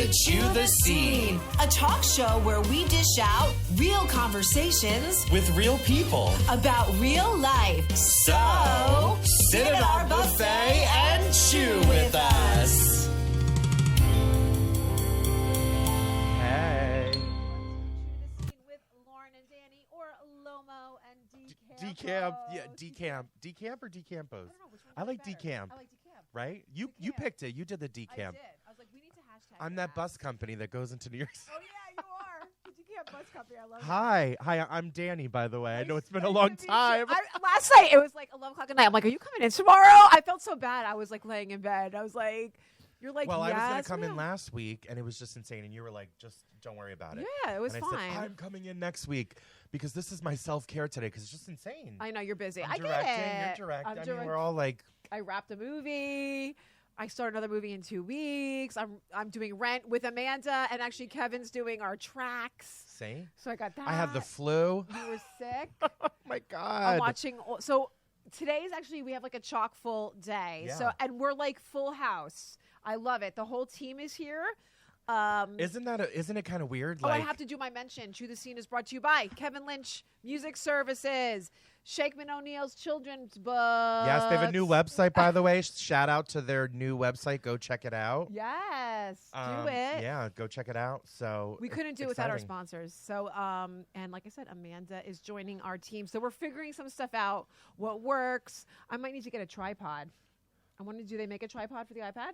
to Chew the Scene, a talk show where we dish out real conversations with real people about real life. So, sit at our buffet and chew with us. Hey. With Lauren and Danny, or Lomo and Decamp. Yeah, decamp. Decamp or decampos? I like decamp. I like decamp. Right? You picked it. You did the decamp. I did. I was like, we need to hashtag I'm that bus company that goes into New York City. Oh, yeah, you are. The decamp bus company. I love it. Hi, I'm Danny, by the way. I know it's been a long time. Last night, it was like 11 o'clock at night. I'm like, are you coming in tomorrow? I felt so bad. I was like laying in bed. I was like, you're like, well, yes, I was going to come in ma'am. last week, and it was just insane. And you were like, just don't worry about it. Yeah, it was and I fine. said, I'm coming in next week because this is my self-care today because it's just insane. I know, you're busy. I'm I directing, get it. You're directing. I mean, direct- we're all like... I wrapped a movie. I start another movie in 2 weeks. I'm doing Rent with Amanda, and actually Kevin's doing our tracks. See? So I got that. I have the flu. You were sick. Oh, my God. I'm watching. So today's actually, we have like a chock full day. Yeah. So, and we're like full house. I love it. The whole team is here. Isn't it kind of weird? I have to do my mention. Chew the Scene is brought to you by Kevin Lynch Music Services, Shakeman O'Neill's Children's Book. Yes, they have a new website, by the way. Shout out to their new website. Go check it out. Yes, do it. Yeah, go check it out. So We couldn't do it without our exciting. sponsors. So, and like I said, Amanda is joining our team. So we're figuring some stuff out, what works. I might need to get a tripod. I wonder, do they make a tripod for the iPad?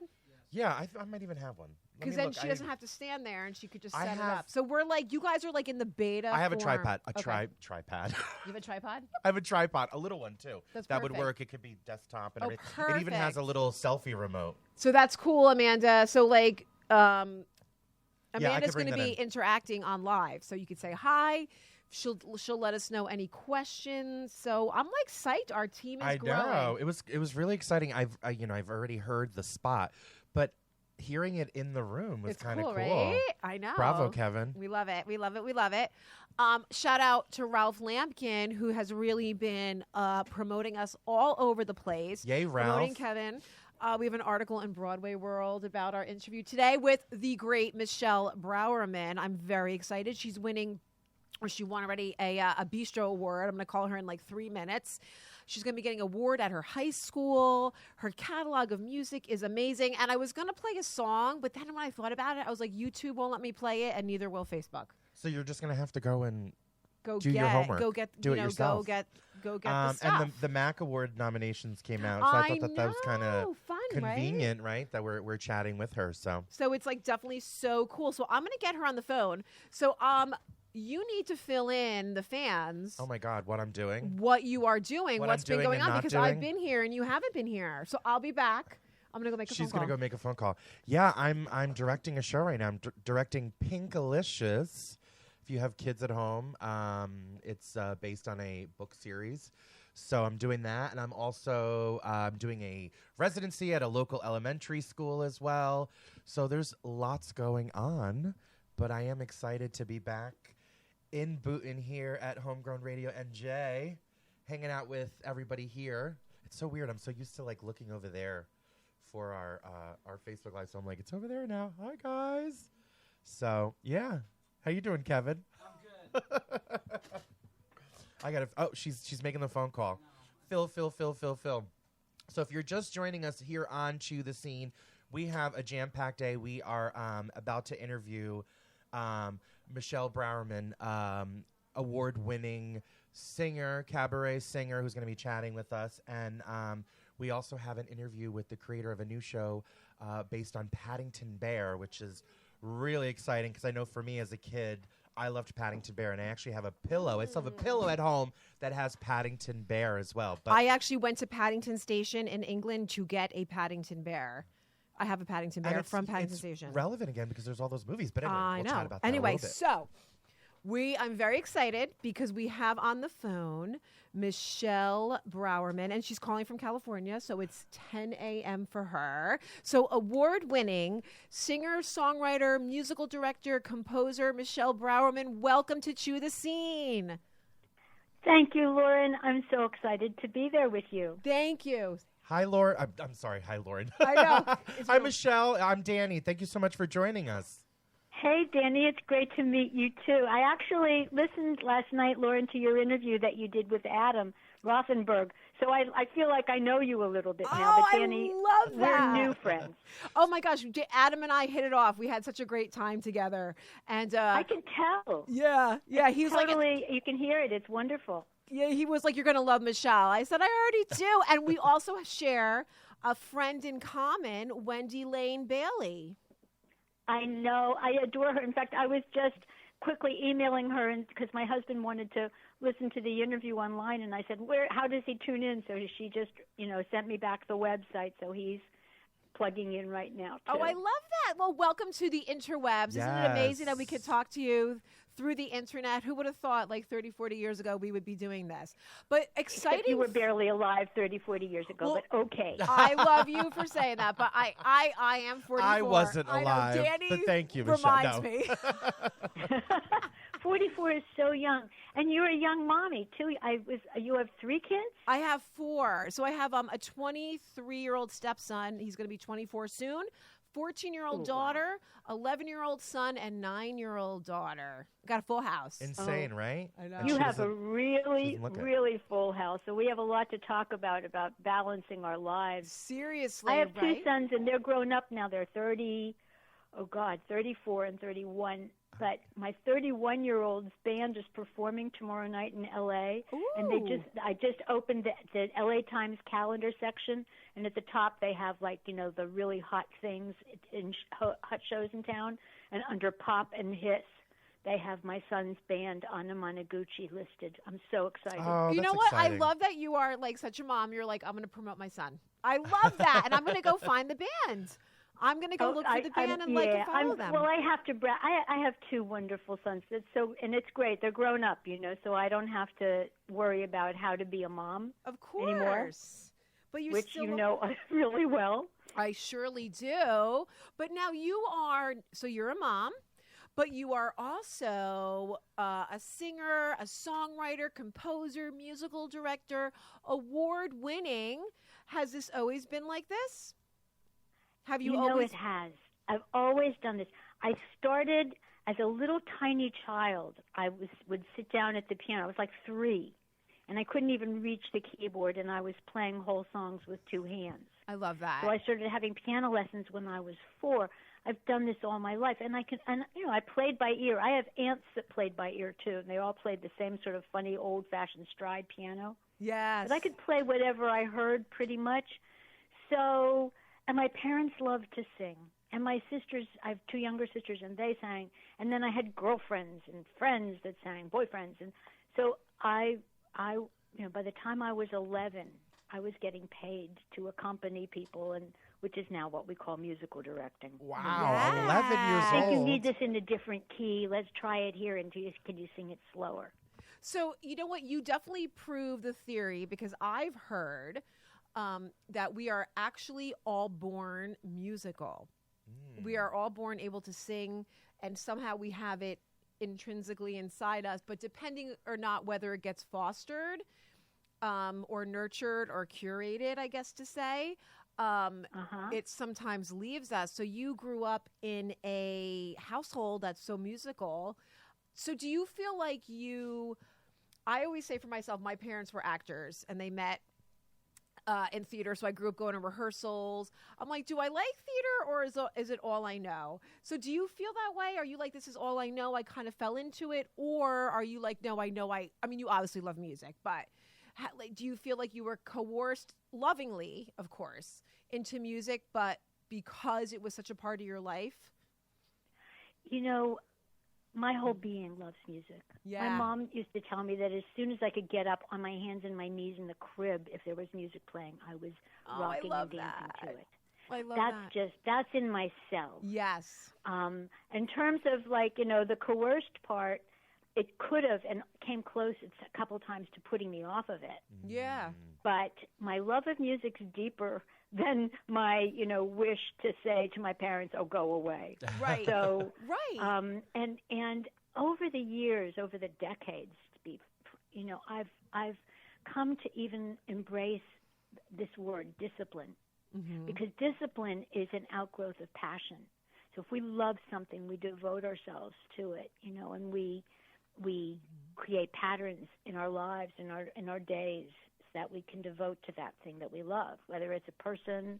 Yeah, I might even have one. Let Because me then look. she doesn't have to stand there and she could just I set it have- up. So we're like, you guys are like in the beta I have a form. tripod. Okay. Tripod. You have a tripod? I have a tripod, a little one too. That's that would perfect. work. It could be desktop and Oh, everything. It even has a perfect. little selfie remote. So that's cool, Amanda. So like, Amanda's bring going to that be in. interacting on live. So you could say hi. She'll let us know any questions. So I'm like psyched. Our team is growing. know. It was really exciting. I've already heard the spot, but hearing it in the room was It's kind of cool, cool. right? I know. Bravo, Kevin. We love it. We love it. We love it. Shout out to Ralph Lampkin, who has really been promoting us all over the place. Yay, Promoting Ralph. Kevin. We have an article in Broadway World about our interview today with the great Michele Brourman. I'm very excited. She's winning, or she won already, a Bistro Award. I'm going to call her in like 3 minutes. She's going to be getting an award at her high school. Her catalog of music is amazing. And I was going to play a song, but then when I thought about it, I was like, YouTube won't let me play it, and neither will Facebook. So you're just gonna have to go and Go do get your homework. Go get Do it yourself. Go get the stuff. And the Mac Award nominations came out, so I thought that was kind of fun, convenient, right? That we're chatting with her. So it's like definitely so cool. So I'm gonna get her on the phone. So you need to fill in the fans. oh my God, what I'm doing? What you are doing, What what's I'm been doing going and on, not because I've doing? been here and you haven't been here. So I'll be back. I'm gonna go make a phone She's call. gonna go make a phone call. Yeah, I'm directing a show right now. I'm directing Pinkalicious. If you have kids at home, it's based on a book series. So I'm doing that, and I'm also doing a residency at a local elementary school as well. So there's lots going on, but I am excited to be back in Booton here at Homegrown Radio NJ, hanging out with everybody here. It's so weird. I'm so used to like looking over there for our Facebook Live. So I'm like, it's over there now. Hi, guys. So, yeah. How you doing, Kevin? I'm good. I got to... Oh, she's making the phone call. No. Phil. So if you're just joining us here on Chew the Scene, we have a jam-packed day. We are about to interview Michele Brourman, award-winning singer, cabaret singer, who's going to be chatting with us. And we also have an interview with the creator of a new show based on Paddington Bear, which is really exciting because I know for me as a kid, I loved Paddington Bear, and I actually have a pillow. I still have a pillow at home that has Paddington Bear as well. But I actually went to Paddington Station in England to get a Paddington Bear. I have a Paddington Bear from Paddington Station. Relevant again because there's all those movies. But anyway, I we'll know. chat about that Anyway, a little bit. so I'm very excited because we have on the phone Michele Brourman, and she's calling from California, so it's 10 a.m. for her. So award-winning singer, songwriter, musical director, composer Michele Brourman, welcome to Chew the Scene. Thank you, Lauren. I'm so excited to be there with you. Thank you. Hi, Lauren. I'm sorry. Hi, Lauren. I know. Hi, Michelle. I'm Danny. Thank you so much for joining us. Hey, Danny, it's great to meet you, too. I actually listened last night, Lauren, to your interview that you did with Adam Rothenberg. So I feel like I know you a little bit now. But Danny, I love that. we're new friends. Oh, my gosh. Adam and I hit it off. We had such a great time together. And I can tell. Yeah. He's totally, you can hear it. It's wonderful. Yeah, he was like, you're going to love Michelle. I said, I already do. And we also share a friend in common, Wendy Lane Bailey. I know. I adore her. In fact, I was just quickly emailing her because my husband wanted to listen to the interview online, and I said, how does he tune in? So she just, sent me back the website, so he's plugging in right now, too. Oh, I love that. Well, welcome to the interwebs. Isn't it amazing that we could talk to you through the internet? Who would have thought like 30, 40 years ago we would be doing this? But exciting. Except you were barely alive 30, 40 years ago, but okay. I love you for saying that, but I am 44. I wasn't alive, Danny but thank you, Michelle. reminds me. 44 is so young. And you're a young mommy, too. You have 3 kids? I have 4. So I have a 23-year-old stepson. He's going to be 24 soon. 14-year-old daughter, 11-year-old son, and 9-year-old daughter. Got a full house. Insane, right? I know. And You she have a doesn't- really, doesn't look it. really full house. So we have a lot to talk about balancing our lives. Seriously, I have 2 right? sons, and they're grown up now. They're 34 and 31. But my 31-year-old's band is performing tomorrow night in L.A. And I just opened the L.A. Times calendar section, and at the top they have the really hot things in hot shows in town, and under pop and hits they have my son's band Anna Managuchi listed. I'm so excited. Oh, You know that's what? exciting. I love that you are like such a mom. You're like, I'm going to promote my son. I love that, and I'm going to go find the band. I'm going to go look for the band and follow them. Well, I have to brag. I have 2 wonderful sons. And it's great. They're grown up, so I don't have to worry about how to be a mom. Of course. Anymore. But you which still you know really well. I surely do. But now you're a mom, but you are also a singer, a songwriter, composer, musical director, award-winning. Has this always been like this? Have you always? It has. I've always done this. I started as a little tiny child. I would sit down at the piano. I was like 3, and I couldn't even reach the keyboard, and I was playing whole songs with 2 hands. I love that. So I started having piano lessons when I was 4. I've done this all my life, and I played by ear. I have aunts that played by ear too, and they all played the same sort of funny old-fashioned stride piano. Yes. But I could play whatever I heard pretty much. So. And my parents loved to sing. And my sisters, I have 2 younger sisters, and they sang. And then I had girlfriends and friends that sang, boyfriends. And so by the time I was 11, I was getting paid to accompany people, which is now what we call musical directing. Wow, Yeah. 11 years I think old. you need this in a different key. Let's try it here. And can you sing it slower? So you know what? You definitely prove the theory, because I've heard that we are actually all born musical. We are all born able to sing, and somehow we have it intrinsically inside us. But depending or not whether it gets fostered or nurtured or curated, I guess to say, it sometimes leaves us. So you grew up in a household that's so musical. So do you feel like I always say for myself, my parents were actors, and they met in theater, so I grew up going to rehearsals. I'm like, do I like theater, or is it all I know? So do you feel that way? Are you like, this is all I know, I kind of fell into it? Or are you like, no, I know I mean, you obviously love music, but do you feel like you were coerced, lovingly, of course, into music, but because it was such a part of your life? My whole being loves music. Yeah. My mom used to tell me that as soon as I could get up on my hands and my knees in the crib, if there was music playing, I was rocking and dancing to it. I love that. That's in my cells. Yes. In terms of the coerced part, it could have and came close a couple times to putting me off of it. Yeah. But my love of music's deeper than my, wish to say to my parents, "Oh, go away." Right. So, right. And over the years, over the decades, I've come to even embrace this word discipline, because discipline is an outgrowth of passion. So if we love something, we devote ourselves to it, and we create patterns in our lives, in our days, so that we can devote to that thing that we love, whether it's a person.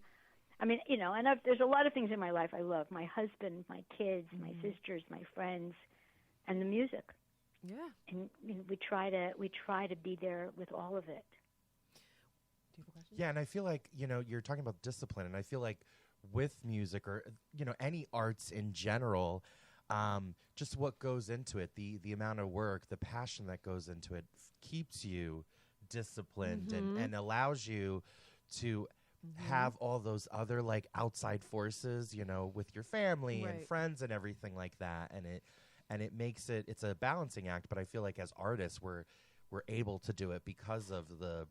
I mean, and there's a lot of things in my life I love: my husband, my kids, my sisters, my friends, and the music. Yeah. And we try to be there with all of it. Do you have a question? Yeah, and I feel like, you're talking about discipline, and I feel like with music or, any arts in general, just what goes into it, the amount of work, the passion that goes into it keeps you disciplined and allows you to have all those other like outside forces, with your family and friends and everything like that. And it makes it's a balancing act, but I feel like as artists we're able to do it because of the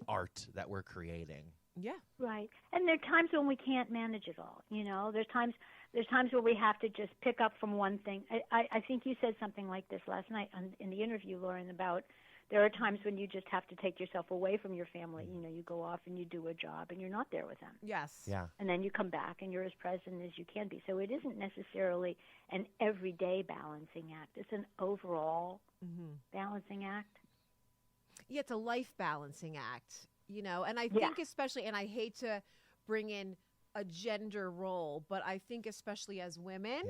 art that we're creating. Yeah. Right. And there are times when we can't manage it all. There's times where we have to just pick up from one thing. I think you said something like this last night in the interview, Lauren, about there are times when you just have to take yourself away from your family. You go off and you do a job and you're not there with them. Yes. Yeah. And then you come back and you're as present as you can be. So it isn't necessarily an everyday balancing act. It's an overall balancing act. Yeah, it's a life balancing act, and I think especially, and I hate to bring in a gender role, but I think especially as women,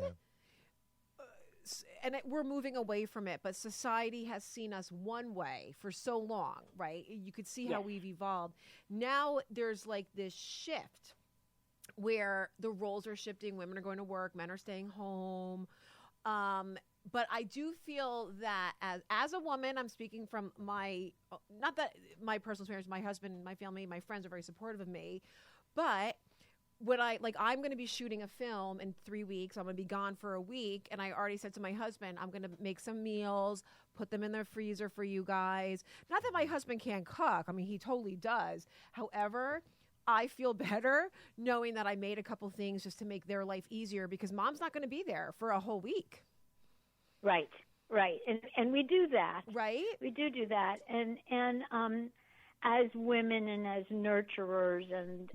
we're moving away from it, but society has seen us one way for so long, right? You could see how we've evolved. Now there's like this shift where the roles are shifting. Women are going to work, men are staying home. But I do feel that as a woman, I'm speaking from not that my personal experience, my husband, my family, my friends are very supportive of me, but when I'm going to be shooting a film in 3 weeks, I'm going to be gone for a week, and I already said to my husband, I'm going to make some meals, put them in the freezer for you guys. Not that my husband can't cook. I mean, he totally does. However, I feel better knowing that I made a couple things just to make their life easier, because mom's not going to be there for a whole week. Right. And we do that. Right? We do that. And as women and as nurturers and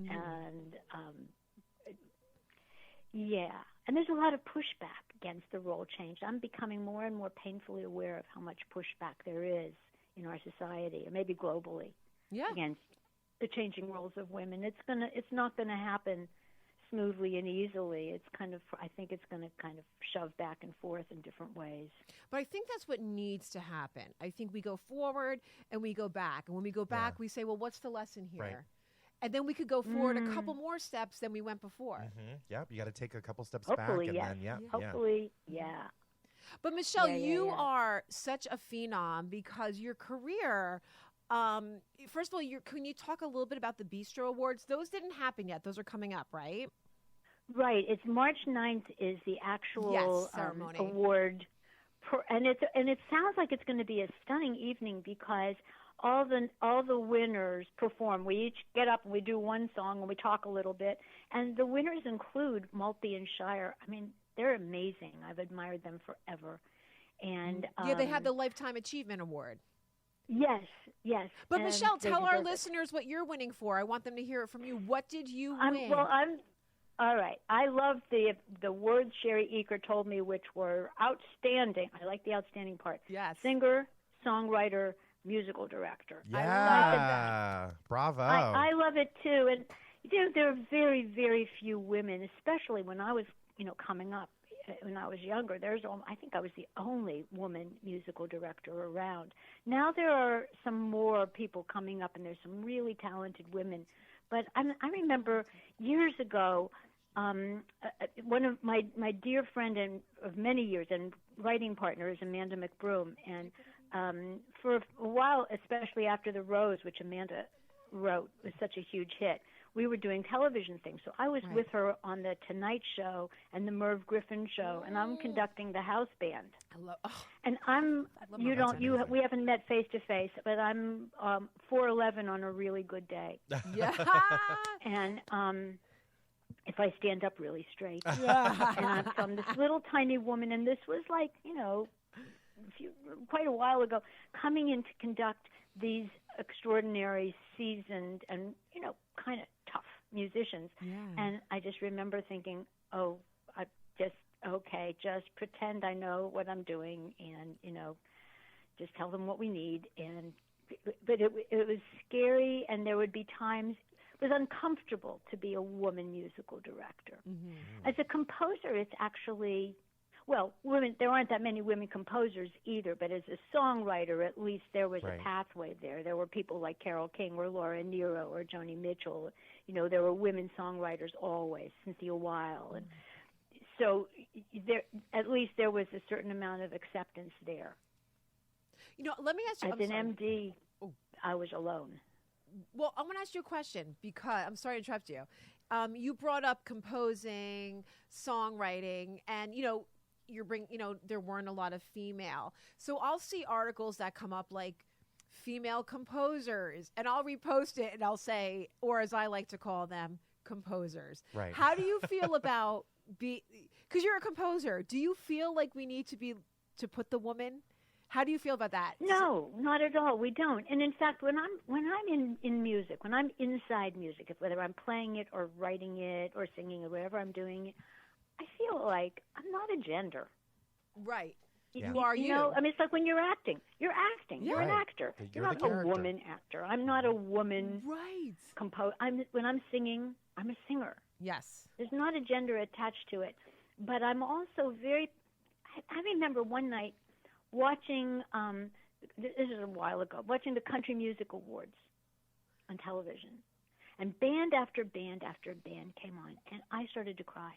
there's a lot of pushback against the role change. I'm becoming more and more painfully aware of how much pushback there is in our society, or maybe globally, against the changing roles of women. It's not gonna happen smoothly and easily. I think it's going to kind of shove back and forth in different ways. But I think that's what needs to happen. I think we go forward and we go back. And when we go back, we say, well, what's the lesson here? Right. And then we could go forward a couple more steps than we went before. Yeah, you got to take a couple steps Hopefully, back. yes. And then, Hopefully, But Michele, you are such a phenom because your career... first of all, can you talk a little bit about the Bistro Awards? Those didn't happen yet. Those are coming up, right? Right. It's March 9th is the actual ceremony. Award. And it sounds like it's going to be a stunning evening because all the winners perform. We each get up and we do one song and we talk a little bit. And the winners include Maltby and Shire. I mean, they're amazing. I've admired them forever. And they had the Lifetime Achievement Award. Yes. But Michele, tell our listeners what you're winning for. I want them to hear it from you. What did you win? All right. I love the words Sherry Eaker told me, which were outstanding. I like the outstanding part. Yes. Singer, songwriter, musical director. Yeah. I love it. Bravo. I love it too. And there are very, very few women, especially when I was, coming up. When I was younger, I think I was the only woman musical director around. Now there are some more people coming up, and there's some really talented women. But I remember years ago, one of my dear friend of many years and writing partner is Amanda McBroom. And for a while, especially after The Rose, which Amanda wrote, was such a huge hit, we were doing television things. So I was with her on The Tonight Show and The Merv Griffin Show, and I'm conducting the house band. And we haven't met face to face, but I'm 4'11" on a really good day. Yeah. And if I stand up really straight. And I'm from this little tiny woman, and this was like, quite a while ago, coming in to conduct these extraordinary, seasoned, and, kind of tough musicians. Yeah. And I just remember thinking, oh, just pretend I know what I'm doing and, just tell them what we need. But it was scary, and there would be times it was uncomfortable to be a woman musical director. Mm-hmm. As a composer, it's actually, women, there aren't that many women composers either, but as a songwriter, at least there was Right. a pathway there. There were people like Carole King or Laura Nyro or Joni Mitchell. There were women songwriters always, Cynthia Weil. And so at least there was a certain amount of acceptance there. Let me ask you. As I'm an sorry. MD, I was alone. Well, I want to ask you a question because I'm sorry to interrupt you. You brought up composing, songwriting, and there weren't a lot of female. So I'll see articles that come up like female composers, and I'll repost it and I'll say, or as I like to call them, composers. Right. How do you feel about because you're a composer? Do you feel like we need to put the woman? How do you feel about that? No, not at all. We don't. And in fact, when I'm in music, when I'm inside music, whether I'm playing it or writing it or singing or whatever I'm doing, I feel like I'm not a gender. Right. Yeah. You are you. It's like when you're acting. You're acting. You're an Right. actor. You're not the a character. woman actor. I'm not a woman Right. when I'm singing, I'm a singer. Yes. There's not a gender attached to it. But I'm also I remember one night watching, this is a while ago, watching the Country Music Awards on television. And band after band after band came on, and I started to cry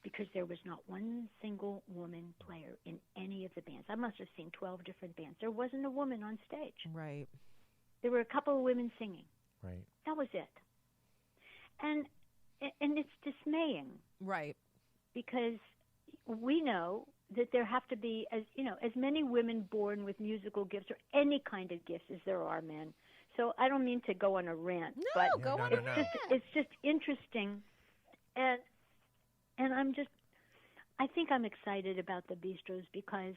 because there was not one single woman player in any of the bands. I must have seen 12 different bands. There wasn't a woman on stage. Right. There were a couple of women singing. Right. That was it. And it's dismaying. Right. Because we know that there have to be as many women born with musical gifts or any kind of gifts as there are men. So I don't mean to go on a rant, but go on a rant. it's just interesting, and I think I'm excited about the bistros because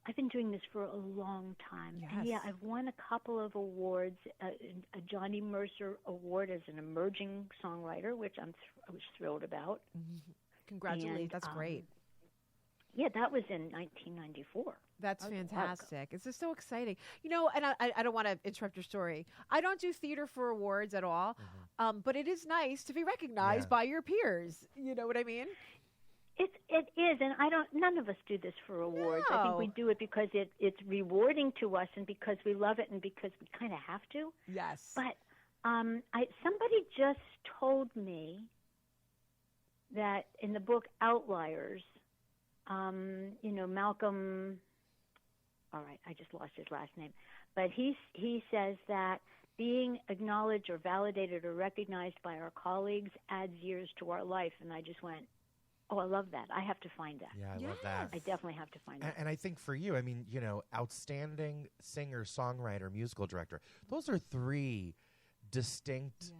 I've been doing this for a long time. Yes. And yeah, I've won a couple of awards, a Johnny Mercer Award as an emerging songwriter, which I was thrilled about. Mm-hmm. Congratulations. And, That's great. Yeah, that was in 1994. That's fantastic. It's just so exciting. And I don't want to interrupt your story. I don't do theater for awards at all, but it is nice to be recognized by your peers. You know what I mean? It is, and none of us do this for awards. No. I think we do it because it's rewarding to us and because we love it and because we kind of have to. Yes. But somebody just told me that in the book Outliers, Malcolm, all right, I just lost his last name, but he says that being acknowledged or validated or recognized by our colleagues adds years to our life. And I just went, oh, I love that. I have to find that. Yeah, I love that. I definitely have to find that. And I think for you, I mean, outstanding singer, songwriter, musical director, those are three distinct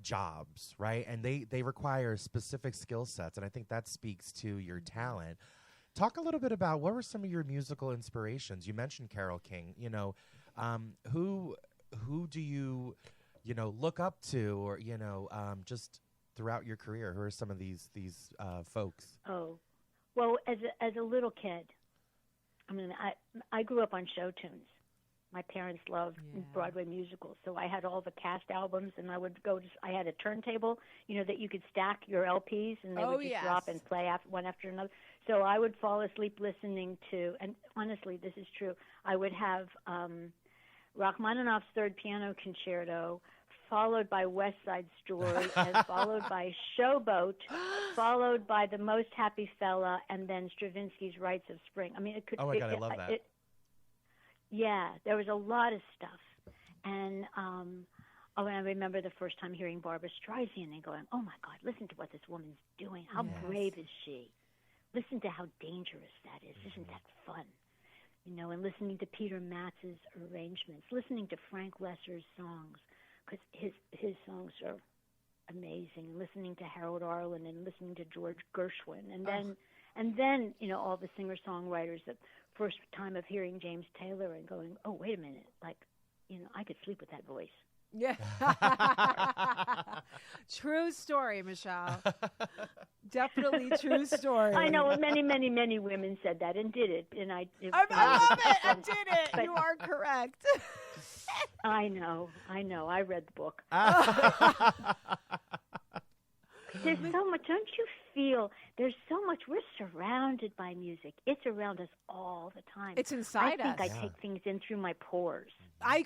jobs, right? And they require specific skill sets. And I think that speaks to your talent. Talk a little bit about what were some of your musical inspirations. You mentioned Carole King. Who do you look up to, or just throughout your career? Who are some of these folks? Oh, well, as a little kid, I grew up on show tunes. My parents loved Broadway musicals, so I had all the cast albums, and I would I had a turntable, that you could stack your LPs, and they would just drop and play one after another. So I would fall asleep listening to, and honestly, this is true, I would have Rachmaninoff's Third Piano Concerto, followed by West Side Story, and followed by Showboat, followed by The Most Happy Fella, and then Stravinsky's Rites of Spring. I mean, it could. Oh my God, I love that. Yeah, there was a lot of stuff, and and I remember the first time hearing Barbra Streisand and going, "Oh my God, listen to what this woman's doing! How brave is she? Listen to how dangerous that is! Isn't that fun?" And listening to Peter Matz's arrangements, listening to Frank Lesser's songs, because his songs are amazing. And listening to Harold Arlen and listening to George Gershwin, and then all the singer-songwriters. The first time of hearing James Taylor and going, oh, wait a minute, like I could sleep with that voice. Yeah. True story, Michele. Definitely true story. I know many, many, many women said that and did it, and I love it. I did it. But, you are correct. I know. I read the book. There's so much. Don't you feel there's so much? We're surrounded by music. It's around us all the time. It's inside us. I think I take things in through my pores. I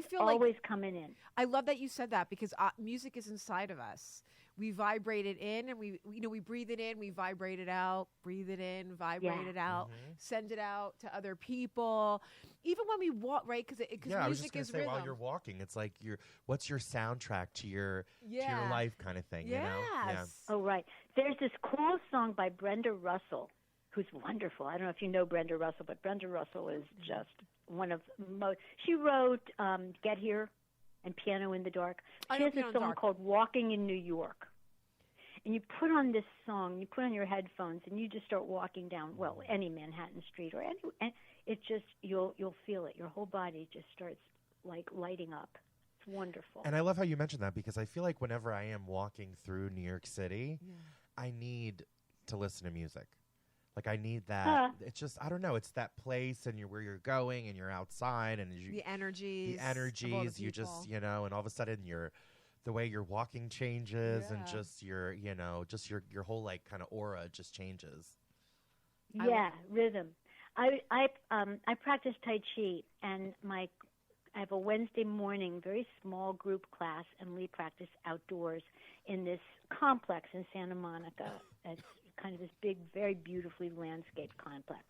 feel like always coming in. I love that you said that because music is inside of us. We vibrate it in, and we breathe it in, we vibrate it out, breathe it in, vibrate it out, send it out to other people. Even when we walk, right? Because I was music just is gonna say, rhythm. while you're walking, it's like what's your soundtrack to your life kind of thing. Yes. You know? Yeah. Oh, right. There's this cool song by Brenda Russell, who's wonderful. I don't know if you know Brenda Russell, but Brenda Russell is just one of most. She wrote "Get Here" and "Piano in the Dark." She has a song called "Walking in New York." And you put on this song, you put on your headphones, and you just start walking down, any Manhattan street, and it just, you'll feel it. Your whole body just starts, like, lighting up. It's wonderful. And I love how you mentioned that because I feel like whenever I am walking through New York City, I need to listen to music. Like, I need that. It's just, I don't know. It's that place and where you're going and you're outside. And the energies. You just, and all of a sudden the way your walking changes and just your whole like kind of aura just changes. Yeah, rhythm. I practice Tai Chi, and I have a Wednesday morning very small group class, and we practice outdoors in this complex in Santa Monica. It's kind of this big, very beautifully landscaped complex.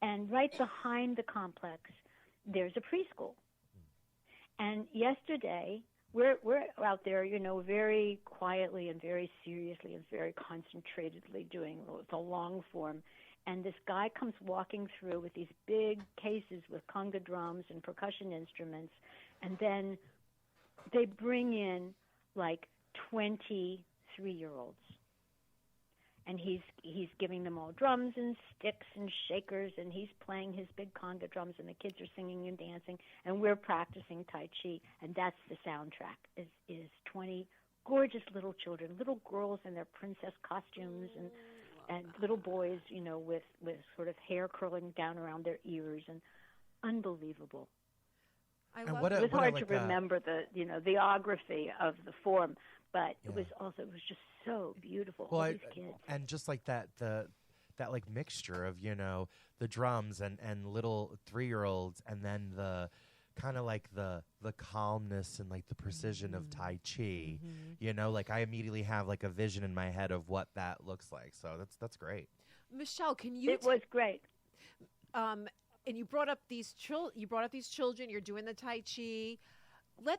And right behind the complex, there's a preschool. And yesterday, we're out there, very quietly and very seriously and very concentratedly doing the long form. And this guy comes walking through with these big cases with conga drums and percussion instruments. And then they bring in like 23-year-olds. And he's giving them all drums and sticks and shakers, and he's playing his big conga drums, and the kids are singing and dancing, and we're practicing Tai Chi, and that's the soundtrack, is 20 gorgeous little children, little girls in their princess costumes, and little boys, with sort of hair curling down around their ears, and unbelievable. I It love was hard to remember the geography of the form, but it was just so beautiful. Well, all these kids. And just like that like mixture of the drums and little 3-year-olds, and then the kind of like the calmness and like the precision of Tai Chi. Like I immediately have like a vision in my head of what that looks like. So that's great. Michele, can you? It was great. And you brought up these children. You're doing the Tai Chi.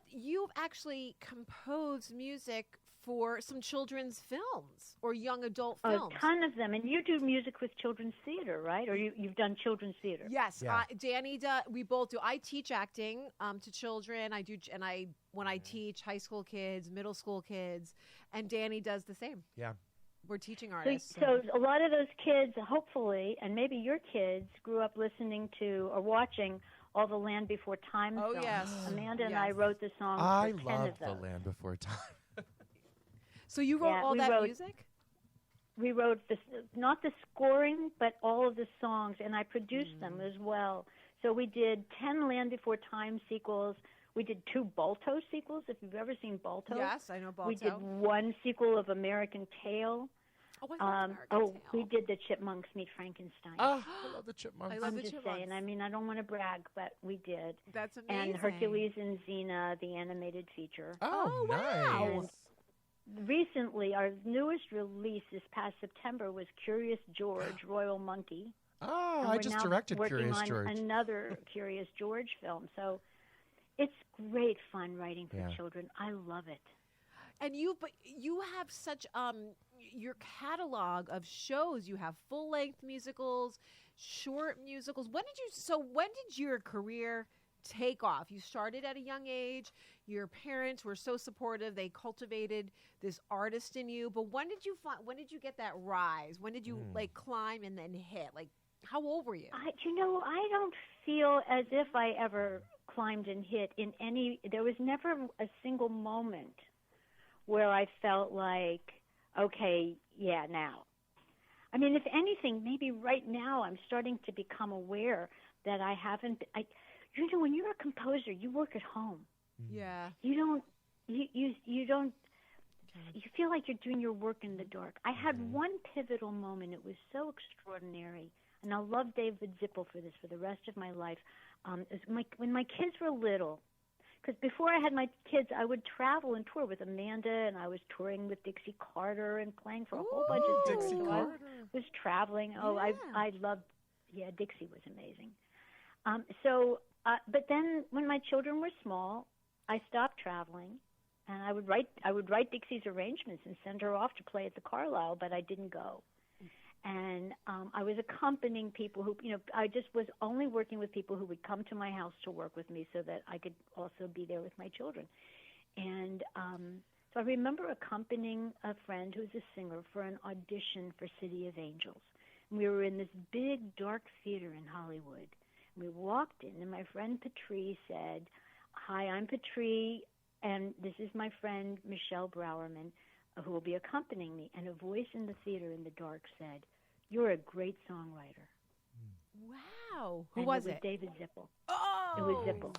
You've actually composed music for some children's films or young adult films. A ton of them. And you do music with children's theater, right? Or you've done children's theater? Yes. Yeah. Danny does. We both do. I teach acting to children. I do, and when I teach high school kids, middle school kids, and Danny does the same. Yeah. We're teaching artists. So a lot of those kids, hopefully, and maybe your kids, grew up listening to or watching all the Land Before Time Oh, films. yes. Amanda and I wrote the songs I for 10 love of those. The Land Before Time. So you wrote all that music? We wrote not the scoring, but all of the songs, and I produced them as well. So we did 10 Land Before Time sequels. We did 2 Balto sequels, if you've ever seen Balto. Yes, I know Balto. We did 1 sequel of American Tail. Oh, I love American Tail. We did the Chipmunks Meet Frankenstein. Oh, I love the Chipmunks. I love I'm the just Chipmunks. saying. I mean, I don't want to brag, but we did. That's amazing. And Hercules and Xena, the animated feature. Oh, wow. nice. Recently, our newest release this past September was Curious George, Royal Monkey. Oh, And I we're now directed working Curious on George. another Curious George film. So it's great fun writing for Yeah. children. I love it. And you have such your catalog of shows. You have full-length musicals, short musicals. When did your career take off? You started at a young age. Your parents were so supportive. They cultivated this artist in you. But when did you get that rise? When did you like climb and then hit? Like, how old were you? I don't feel as if I ever climbed and hit in any. There was never a single moment where I felt like, okay, yeah, now. I mean, if anything, maybe right now I'm starting to become aware that I haven't. When you're a composer, you work at home. Yeah. You don't. You don't. You feel like you're doing your work in the dark. I had one pivotal moment. It was so extraordinary, and I'll love David Zippel for this for the rest of my life. When my kids were little, because before I had my kids, I would travel and tour with Amanda, and I was touring with Dixie Carter and playing for a whole bunch of singers. Dixie So Carter. I was traveling. Oh, Yeah. I loved. Yeah, Dixie was amazing. But then when my children were small, I stopped traveling, and I would write Dixie's arrangements and send her off to play at the Carlisle, but I didn't go. And I was accompanying people who, I just was only working with people who would come to my house to work with me so that I could also be there with my children. And so I remember accompanying a friend who's a singer for an audition for City of Angels. And we were in this big, dark theater in Hollywood. And we walked in, and my friend Patrice said, "Hi, I'm Patrice, and this is my friend Michele Brourman, who will be accompanying me." And a voice in the theater in the dark said, "You're a great songwriter." Wow. Who And was it? it? Was David Zippel. Oh. It was Zippel.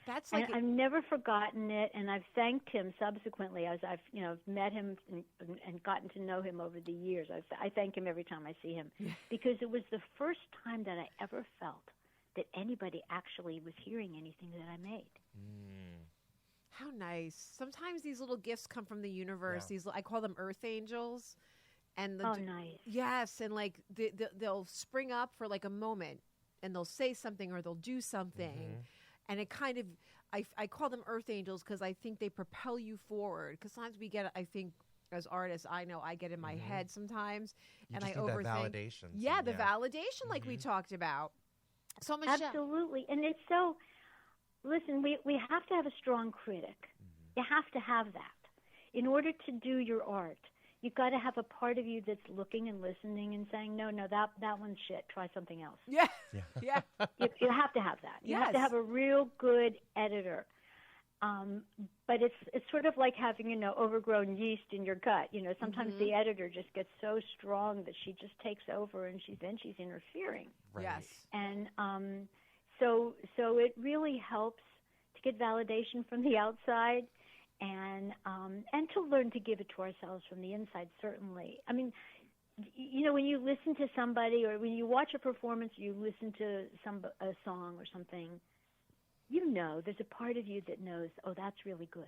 That's And like I've never forgotten it, and I've thanked him subsequently as I've met him and gotten to know him over the years. I thank him every time I see him because it was the first time that I ever felt that anybody actually was hearing anything that I made. How nice. Sometimes these little gifts come from the universe. Yeah. I call them earth angels. And Oh, nice. Yes, and like they'll spring up for like a moment, and they'll say something or they'll do something, and it kind of I call them earth angels because I think they propel you forward. Because sometimes we get, I think, as artists, I know I get in my head sometimes, You and just I need overthink. that validation. Yeah, the validation, like we talked about. So Michele, Absolutely. And it's so, listen, we have to have a strong critic. You have to have that. In order to do your art, you've got to have a part of you that's looking and listening and saying, no, that one's shit. Try something else. yeah. You have to have that. You have to Yes. have a real good editor. But it's sort of like having, overgrown yeast in your gut. Sometimes the editor just gets so strong that she just takes over, and she's interfering. Right. Yes. And so it really helps to get validation from the outside, and to learn to give it to ourselves from the inside. Certainly, I mean, when you listen to somebody, or when you watch a performance, you listen to a song or something. There's a part of you that knows, oh, that's really good.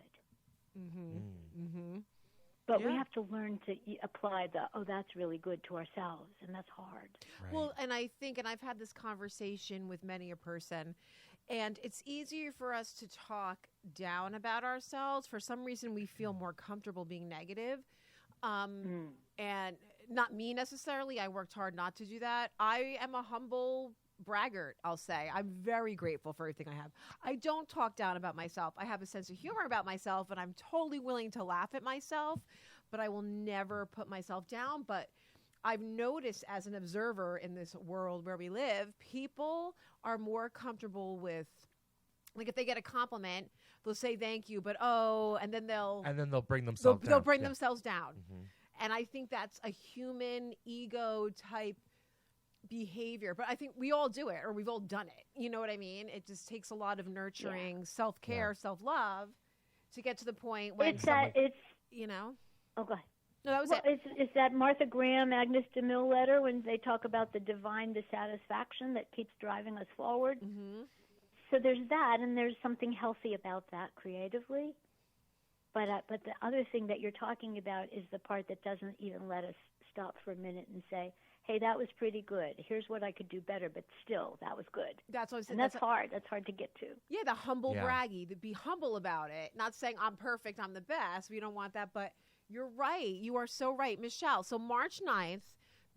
But we have to learn to apply oh, that's really good to ourselves, and that's hard. Right. Well, and I think, and I've had this conversation with many a person, and it's easier for us to talk down about ourselves. For some reason, we feel more comfortable being negative. And not me necessarily. I worked hard not to do that. I am a humble braggart, I'll say. I'm very grateful for everything I have. I don't talk down about myself. I have a sense of humor about myself, and I'm totally willing to laugh at myself, but I will never put myself down. But I've noticed as an observer in this world where we live, people are more comfortable with, like, if they get a compliment, they'll say thank you, but and then they'll bring themselves down. They'll bring themselves down. And I think that's a human ego type behavior, but I think we all do it, or we've all done it. You know what I mean? It just takes a lot of nurturing, self-care, self-love to get to the point when Oh, go ahead. No, that was Well, it. it's that Martha Graham, Agnes DeMille letter when they talk about the divine dissatisfaction that keeps driving us forward. So there's that, and there's something healthy about that creatively. But the other thing that you're talking about is the part that doesn't even let us stop for a minute and say, hey, that was pretty good. Here's what I could do better, but still, that was good. That's what I said. And that's hard. That's hard to get to. Yeah, the humble Yeah. braggy, to be humble about it. Not saying I'm perfect, I'm the best. We don't want that, but you're right. You are so right, Michele. So March 9th,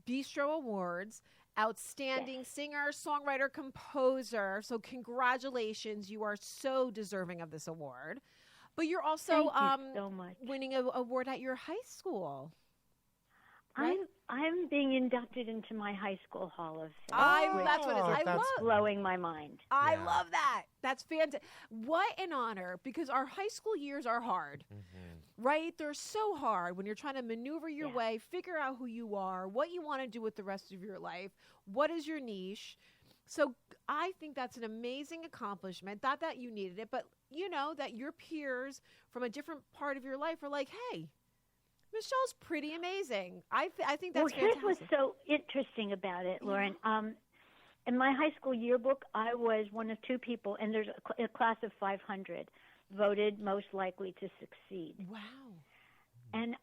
Bistro Awards, outstanding singer, songwriter, composer. So congratulations. You are so deserving of this award. But you're also Thank you so much. winning an award at your high school. Right? I'm being inducted into my high school hall of fame. That's what it is. I that's love. Blowing my mind. I Yeah. love that. That's fantastic. What an honor, because our high school years are hard, right? They're so hard when you're trying to maneuver your way, figure out who you are, what you want to do with the rest of your life, what is your niche. So I think that's an amazing accomplishment. Not that you needed it, but you know that your peers from a different part of your life are like, hey, Michelle's pretty amazing. I think that's here's fantastic. what's so interesting about it, Lauren. In my high school yearbook, I was one of 2 people, and there's a class of 500 voted most likely to succeed. Wow. And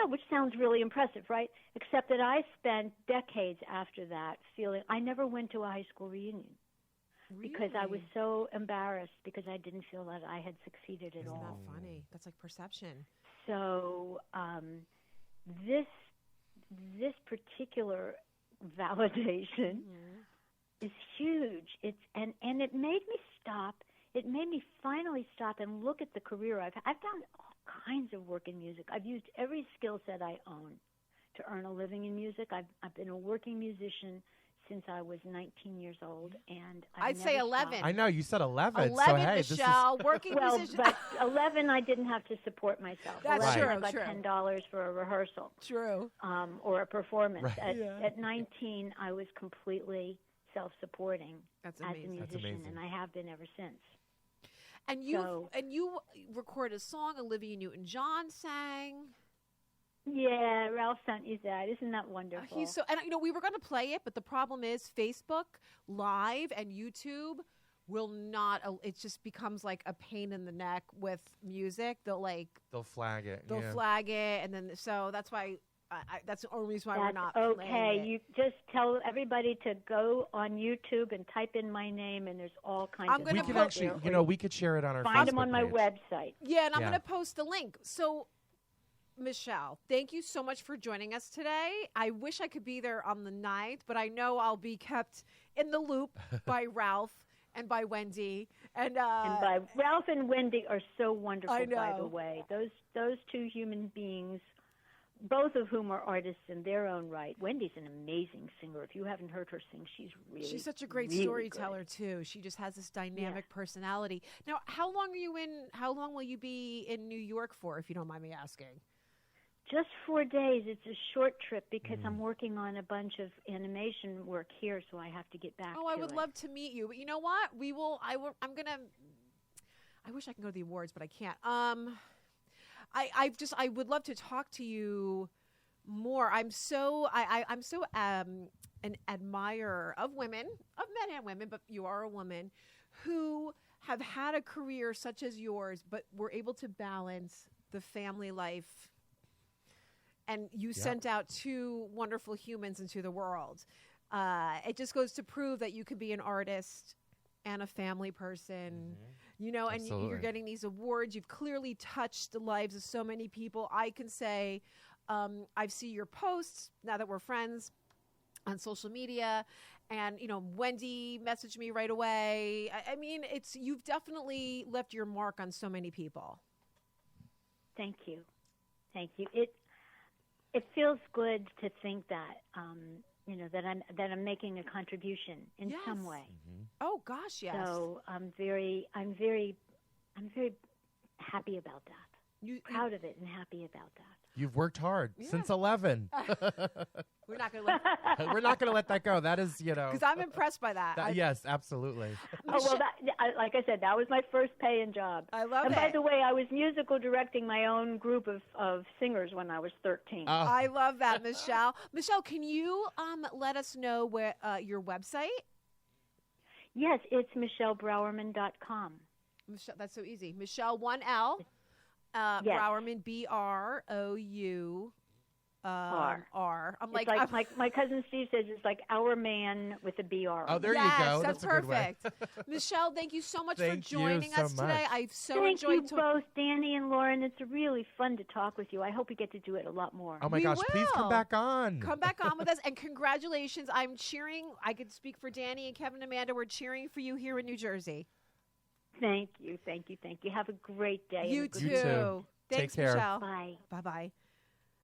which sounds really impressive, right? Except that I spent decades after that feeling I never went to a high school reunion because I was so embarrassed because I didn't feel that I had succeeded at all. Isn't that funny? That's like perception. So this particular validation is huge. And it made me stop. It made me finally stop and look at the career I've done all kinds of work in music. I've used every skill set I own to earn a living in music. I've been a working musician since I was 19 years old, and I'd say 11. I know you said 11. 11, so hey, Michelle, this is working musician. but 11, I didn't have to support myself. That's 11, true, I got true. $10 for a rehearsal. True. Or a performance. Right. At 19, I was completely self-supporting That's as a amazing. That's musician, amazing. and I have been ever since. And you recorded a song. Olivia Newton-John sang. Yeah, Ralph sent you that. Isn't that wonderful? He's so, and we were going to play it, but the problem is Facebook Live and YouTube will not. It just becomes like a pain in the neck with music. They'll flag it. They'll yeah. flag it, and then so that's why. That's the only reason why we're That's not. okay. Playing it. You just tell everybody to go on YouTube and type in my name, and there's all kinds of. We gonna could put- actually, we could share it on our find Facebook them on my page. website. Yeah, and I'm Yeah. going to post the link. So, Michelle, thank you so much for joining us today. I wish I could be there on the 9th, but I know I'll be kept in the loop by Ralph and by Wendy. And by Ralph and Wendy are so wonderful, I by the know. way. Those 2 human beings, both of whom are artists in their own right. Wendy's an amazing singer. If you haven't heard her sing, she's such a great really storyteller good. too. She just has this dynamic personality. Now, how long will you be in New York for, if you don't mind me asking? Just 4 days. It's a short trip because I'm working on a bunch of animation work here, so I have to get back. Oh, I to would it. love to meet you. But you know what? I'm going to I wish I could go to the awards, but I can't. I would love to talk to you more. I'm so an admirer of women, of men and women, but you are a woman who have had a career such as yours, but were able to balance the family life. And you sent out 2 wonderful humans into the world. It just goes to prove that you could be an artist and a family person, and Absolutely. you're getting these awards. You've clearly touched the lives of so many people. I can say I've seen your posts now that we're friends on social media, and Wendy messaged me right away. I mean, you've definitely left your mark on so many people. Thank you. It feels good to think that that I'm making a contribution in some way. Oh gosh, yes. So I'm very happy about that. Proud of it and happy about that. You've worked hard since 11. We're not going to let We're not going to let that go. That is, because I'm impressed by that. yes, absolutely. Like I said, that was my first paying job. I love and it. by the way, I was musical directing my own group of singers when I was 13. I love that, Michelle. Michelle, can you let us know where your website? Yes, it's MichelleBrourman.com. Michelle, that's so easy. Michelle, 1L. Yes. Brourman, BROU. R. I'm It's like my cousin Steve says, it's like our man with a BR. Oh, there yes, you go. That's a good way. perfect. Michelle, thank you so much Thank for joining you so us today. much. I've so Thank you enjoyed both, Danny and Lauren. It's really fun to talk with you. I hope we get to do it a lot more. Oh my We gosh, please come will. back on. Come back on with us, and congratulations. I'm cheering. I could speak for Danny and Kevin and Amanda. We're cheering for you here in New Jersey. Thank you. Have a great day. You and a good too. You too. Thanks, Take care. Michelle. Bye. Bye-bye.